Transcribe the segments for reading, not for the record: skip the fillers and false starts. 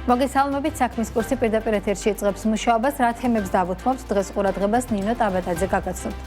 მოგესალმებით, საქმის კურსი პირდაპირ ეთერში იწყებს მუშაობას, რა თემებს დავუთმობთ დღეს ყურადღებას ნინო ტაბატაძე გაგაცნობთ.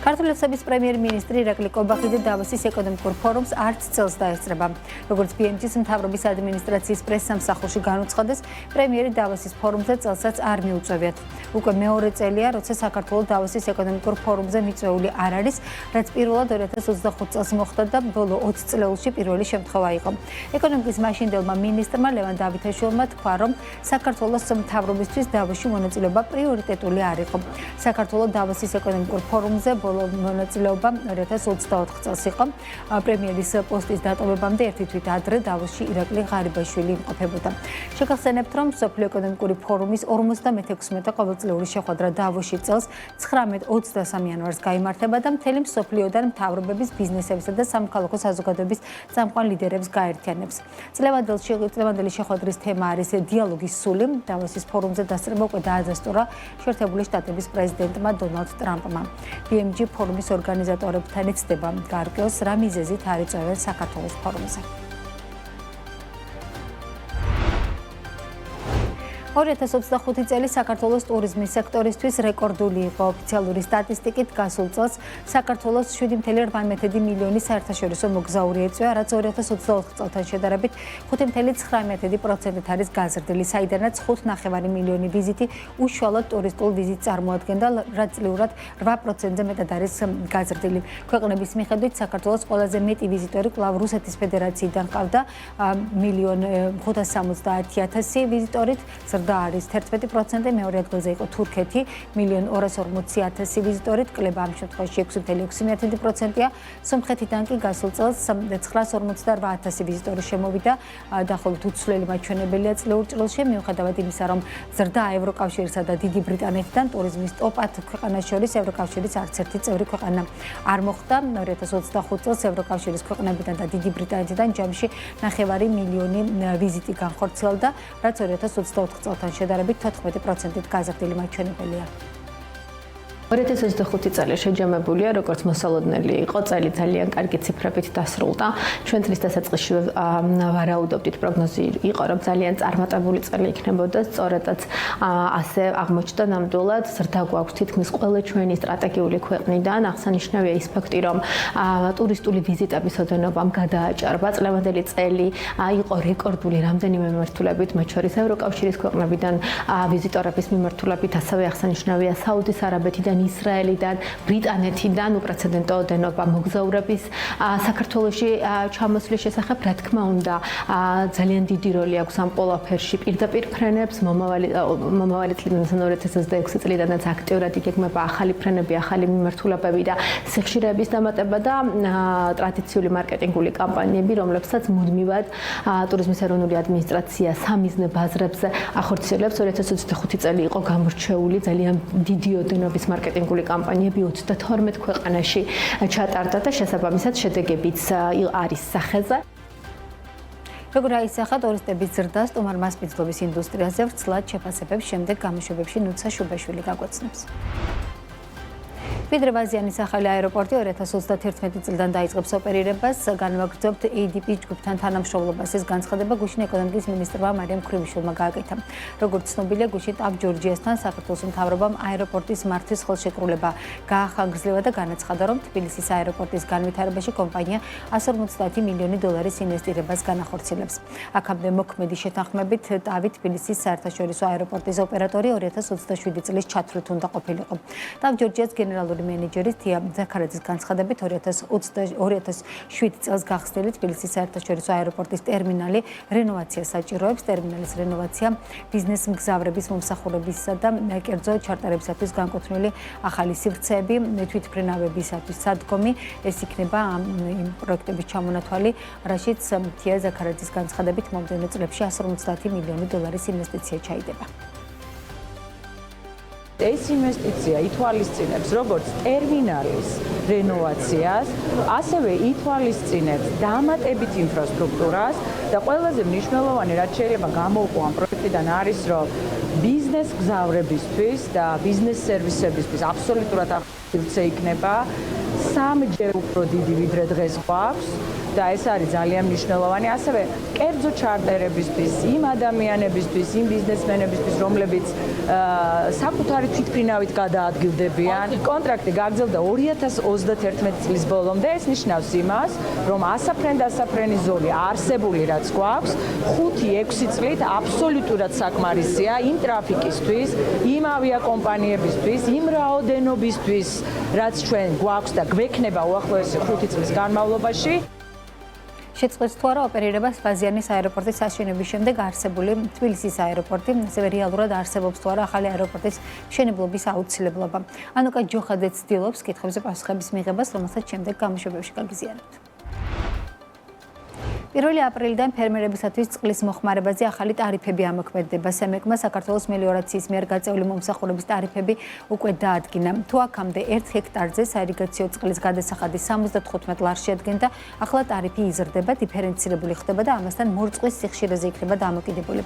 ქართული ოცნების პრემიერ-მინისტრი ირაკლი კობახიძე დავოსის ეკონომიკურ ფორუმს არც წელს დაესწრება. როგორც BMG-ის მთავრობის ადმინისტრაციის პრესსამსახურში განუცხადეს, პრემიერი დავოსის ფორუმზე წელსაც არ მიუწევიათ. უკვე მეორე წელია, როცა საქართველოს დავოსის ეკონომიკურ ფორუმზე მიწვეული არ არის, რაც პირველად 2025 წელს მოხდა და ბოლო 20 წლეულში პირველი შემთხვევა იყო. ეკონომიკის მაშინდელმა მინისტრმა ლევან დავითაშვილმა თქვა, რომ საქართველოს მთავრობისთვის დავოსში მონაწილეობა პრიორიტეტული არ იყო. საქართველოს დავოსის ეკონომიკურ ფორუმზე ბოლო მონაწილეობა 2024 წელს იყო. პრემიერის პოსტის დატოვებამდე ერთი თვით ადრე დავოსში ირაკლი ღარიბაშვილი იმყოფებოდა. შეგახსენებთ, რომ მსოფლიო ეკონომიკური ფორუმის 56-მე ყოველწლიური შეხვედრა დავოსში წელს 19-23 იანვარს გაიმართება და მთელი მსოფლიოდან მთავრობების, ბიზნესებისა და სამოქალაქო საზოგადოების წამყვან ლიდერებს გაერთიანებს. წლევანდელი შეხვედრის თემა არის დიალოგის სული. დავოსის ფორუმზე დასწრება უკვე დაადასტურა შეერთებული შტატების პრეზიდენტმა დონალდ ტრამპმა. BMG ფორუმის ორგანიზატორებთან იცდება გარკვეულს რა მიზეზით არ იწვევენ საქართველოს ფორუმზე. 2025 წელი საქართველოს ტურიზმის სექტორისთვის რეკორდული იყო. ოფიციალური სტატისტიკით გასულ წელს საქართველოს 7.8 მილიონი საერთაშორისო მოგზაური ეწვია, რაც 2024 წელთან შედარებით 5.9%-ით არის გაზრდილი, საიდანაც 5.9 მილიონი ვიზიტი უშუალოდ ტურისტულ ვიზიტს წარმოადგენდა, რაც წლიურად 8%-ზე მეტად არის გაზრდილი. ქვეყნების მიხედვით საქართველოს ყველაზე მეტი ვიზიტორი კვლავ რუსეთის ფედერაციიდან ყავდა 1.570.000 ვიზიტორით, და არის 11%, მეორე ადგილზე იყო თურქეთი 1.240.000 ვიზიტორით, კლება ამ შემთხვევაში 6.6%-ია. სომხეთიდან კი გასულ წელს 958.000 ვიზიტორი შემოვიდა, დაახლოებით უცვლელი მაჩვენებელია წლეულ ჭრილში, მიუხედავად იმისა, რომ ზრდა ევროკავშირსა და დიდი ბრიტანეთიდან ტურიზმის ტოპ-10 ქვეყანას შორის ევროკავშირის არც ერთი წევრი ქვეყანა არ მოხვდა. 2025 წელს ევროკავშირის ქვეყნებიდან და დიდი ბრიტანეთიდან ჯამში 9.5 მილიონი ვიზიტი განხორციელდა, რაც 2024 წელთან შედარებით 14%-ით გაზრდილი მაჩვენებელია. 2025 წელი შეჯამებულია, როგორც მოსალოდნელი იყო, წელი ძალიან კარგი ციფრებით დასრულდა. ჩვენ წლის დასაწყისში ვარაუდობდით, პროგნოზი იყო, რომ ძალიან წარმატებული წელი იქნებოდა, სწორედაც ასე აღმოჩნდა ნამდვილად. ზრდა გვაქვს თითქმის ყველა ჩვენი სტრატეგიული ქვეყნიდან. აღსანიშნავია ის ფაქტი, რომ ტურისტული ვიზიტების ოდენობამ გადააჭარბა. წლევანდელი წელი იყო რეკორდული რამდენიმე მიმართულებით, მათ შორის ევროკავშირის ქვეყნებიდან ვიზიტორების მიმართულებით, ასევე აღსანიშნავია საუდის არაბეთიდან, ისრაელიდან, ბრიტანეთიდან უპრეცედენტო ოდენობა მოგზაურების საქართველოში ჩამოსვლის შესახებ, რა თქმა უნდა, ძალიან დიდი როლი აქვს ამ ყველაფერში. პირდაპირ ფრენებს მომავალი წლიდან 2026 წლიდანაც აქტიურად იგეგმება ახალი ფრენები, ახალი მიმართულებები და სიხშირეების დამატება და ტრადიციული მარკეტინგული კამპანიები, რომლებსაც მუდმივად ტურიზმის ეროვნული ადმინისტრაცია სამიზნე ბაზრებზე ახორციელებს. 2025 წელი იყო გამორჩეული, ძალიან დიდი ოდენობის მარკეტინგული კამპანიები 32 ქვეყანაში ჩატარდა და შესაბამისად შედეგებიც არის სახეზე. როგორ აისახა ტურისტების ზრდას სტუმარ-მასპინძლობის ინდუსტრიაზე ვრცლად შეფასებებს შემდეგ გამოშვებებში ნუცა შუბაშვილი გაგვაცნობს. კვიდრებაზიანის ახალი აეროპორტი 2031 წლიდან დაიწყებს ოპერირებას, განვაგრძობთ ADP ჯგუფთან თანამშრომლობას. ეს განცხადება გუშინ ეკონომიკის მინისტრმა მარიამ ქრიმიშვილმა გააკეთა. როგორც ცნობილია, გუშინ ტავ ჯორჯიასთან საქართველოს მთავრობამ აეროპორტის მართვის ხელშეკრულება გაახანგრძლივა და განაცხადა, რომ თბილისის აეროპორტის განვითარებაში კომპანია 150 მილიონი დოლარის ინვესტირებას განახორციელებს. აქამდე მოქმედი შეთანხმებით ტავი თბილისის საერთაშორისო აეროპორტის ოპერატორი 2027 წლის ჩათვლით უნდა ყოფილიყო. ტავ ჯორჯიას გენერალური მენეჯერის თია ზაქარაძის განცხადებით 2007 წელს გახსნილი თბილისის საერთაშორისო აეროპორტის ტერმინალი რენოვაციას საჭიროებს. ტერმინალის რენოვაცია ბიზნეს მგზავრების მომსახურებისა და კერძო ჩარტარებისათვის განკუთვნილი ახალი სივრცეები, თვითმფრინავებისათვის სადგომი, ეს იქნება ამ პროექტების ჩამონათვალი, რაშიც თია ზაქარაძის განცხადებით მომდევნო წლებში 150 მილიონი დოლარის ინვესტიცია ჩაიდება. ეს ინვესტიცია ითვალისწინებს როგორც ტერმინალის რენოვაციას, ასევე ითვალისწინებს დამატებით ინფრასტრუქტურას და ყველაზე მნიშვნელოვანი, რაც შეიძლება გამოვყო ამ პროექტიდან არის, რომ ბიზნეს გზავრებისთვის და ბიზნეს სერვისებისთვის აბსოლუტურად ახალი სივრცე იქნება, 3-ჯერ უფრო დიდი ვიდრე დღეს გვაქვს და ეს არის ძალიან მნიშვნელოვანი, ასევე კერძო ჩარტერებისთვის, იმ ადამიანებისთვის, იმ ბიზნესმენებისთვის, რომლებიც საკუთარი თვითმფრინავით გადაადგილდებიან. კონტრაქტი გაგრძელდა 2031 წლის ბოლომდე. ეს ნიშნავს იმას, რომ ასაფრენ-დასაფრენი ზოლი არსებული რაც გვაქვს, 5-6 წლით აბსოლუტურად საკმარისია იმ ტრაფიკისთვის, იმ ავიაკომპანიებისთვის, იმ რაოდენობისთვის, რაც ჩვენ გვაქვს და გვექნება უახლოესი 5 წლის განმავლობაში. შეწყვეტს თუ არა ოპერირებას ვაზიანის აეროპორტის აშენების შემდეგ არსებული თბილისის აეროპორტი, ასევე რეალურად არსებობს თუ არა ახალი აეროპორტის მშენებლობის აუცილებლობა. ანუკა ჯოხაძე ცდილობს კითხვებზე პასუხების მიღებას, რომელსაც შემდეგ გამოშვებებში გაგიზიარებთ. 1 აპრილიდან ფერმერებისათვის წყლის მოხმარებაზე ახალი ტარიფები ამოქმედება. სემეკმა საქართველოს მელიორაციის მიერ გაწეული მომსახურების ტარიფები უკვე დაადგინა. თუ აქამდე 1 ჰექტარზე საირიგაციო წყლის გადასახადი 75 ლარს შეადგენდა, ახლა ტარიფი იზრდება, დიფერენცირებული ხდება და ამასთან მორწყვის სიხშირეზე იქნება დამოკიდებული.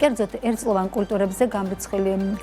კერძოდ, ერთწლოვან კულტურებზე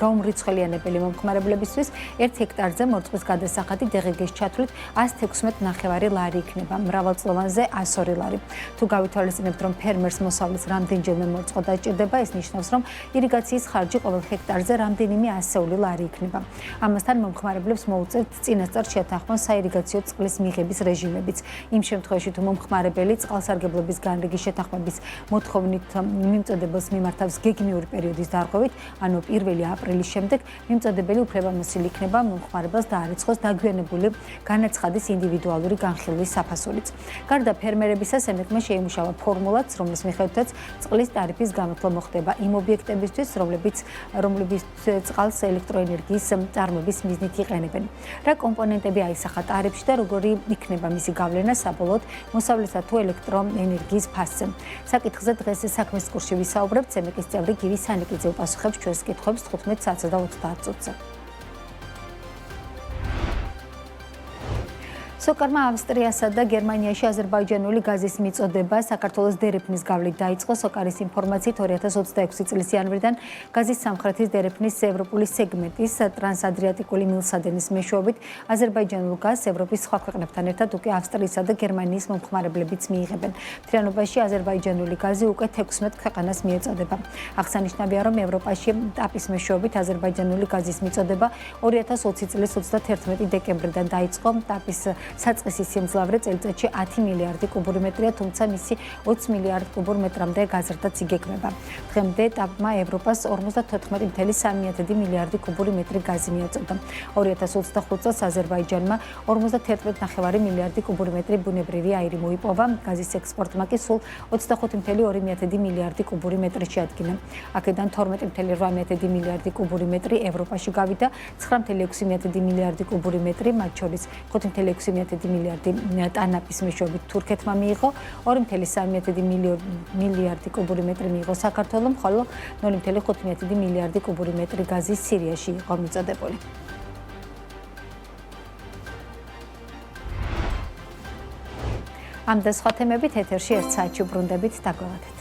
გაუმრიცხველიანებელი მომხმარებლებისთვის 1 ჰექტარზე მორწყვის გადასახადი DGG-ს ჩათვლით 116.5 ლარი იქნება, მრავალწლოვანზე 102 ლარი. თუ თვალისწინებთ, რომ ფერმერს მოსავლის რამდენჯერმე მორწყვა დაჭირდება, ეს ნიშნავს, რომ ირიგაციის ხარჯი ყოველ ჰექტარზე რამდენიმე 100 ლარი იქნება. ამასთან მომხმარებლებს მოუწევთ წინასწარ შეთანხმონ საირიგაციო წყლის მიღების რეჟიმებიც. იმ შემთხვევაში, თუ მომხმარებელი წყალსარგებლობის განრიგის შეთანხმების მოთხოვნით მიმწოდებელს მიმართავს გეგმიური პერიოდის დარღვევით, ანუ 1 აპრილის შემდეგ, მიმწოდებელი უფლებამოსილი იქნება მომხმარებელს დაარიცხოს დაგვიანებული განაცხადის ინდივიდუალური განხილვის საფასურიც. გარდა ფერმერებისა, სემეკმა შეიმუშავა ფორმულაც, რომლის მიხედვითაც წყლის ტარიფის განათლა მოხდება იმ ობიექტებისთვის, რომლებიც წყალს ელექტროენერგიის წარმოების მიზნით იყენებენ. რა კომპონენტები აისახა ტარიფში და როგორი იქნება მისი გავლენა საბოლოოდ მოსავლისა თუ ელექტროენერგიის ფასზე. საკითხზე დღეს საქმის კურსში ვისაუბრებთ. სემეკის წევრი გივი სანიკიძე უპასუხებს ჩვენს კითხვებს 15 საათსა და 30 წუთზე. სოკარმა ავსტრიასა და გერმანიაში აზერბაიჯანული გაზის მიწოდება საქართველოს დერეფნის გავლით დაიწყო. სოკარის ინფორმაციით 2026 წლის იანვრიდან გაზის სამხრეთის დერეფნის ევროპული სეგმენტის ტრანსადრიატიკული მილსადენის მეშვეობით აზერბაიჯანულ გაზს ევროპის სხვა ქვეყნებთან ერთად უკვე ავსტრიისა და გერმანიის მომხმარებლებიც მიიღებენ. მთლიანობაში აზერბაიჯანული გაზი უკვე 16 ქვეყანას მიეწოდება. აღსანიშნავია, რომ ევროპაში ტაპის მეშვეობით აზერბაიჯანული გაზის მიწოდება 2020 წლის 31 დეკემბრიდან დაიწყო. ტაპის საწყისი სიმძლავრე წელიწადში 10 მილიარდი კუბური მეტრია, თუმცა მისი 20 მილიარდ კუბურ მეტრამდე გაზრდაც იგეგმება. დღემდე ტაპმა ევროპას 54.3 მილიარდი კუბური მეტრი გაზი მიაწოდა. 2025 წელს აზერბაიჯანმა 51.5 მილიარდი კუბური მეტრი ბუნებრივი აირი მოიპოვა. გაზის ექსპორტმა კი სულ 25.2 მილიარდი კუბური მეტრი შეადგინა. აქედან 12.8 მილიარდი კუბური მეტრი ევროპაში გავიდა, 9.6 მილიარდი კუბური მეტრი, მათ შორის 5.6 მილიარდი ტანაპის მეშვეობით თურქეთმა მიიღო, 2.3 მილიარდი კუბური მეტრი მიიღო საქართველომ, ხოლო 0.5 მილიარდი კუბური მეტრი გაზი სირიაში იყო მიწოდებული. ამ და სხვა თემებით ეთერში 1 საათში უბრუნდებით, დაგვალათეთ.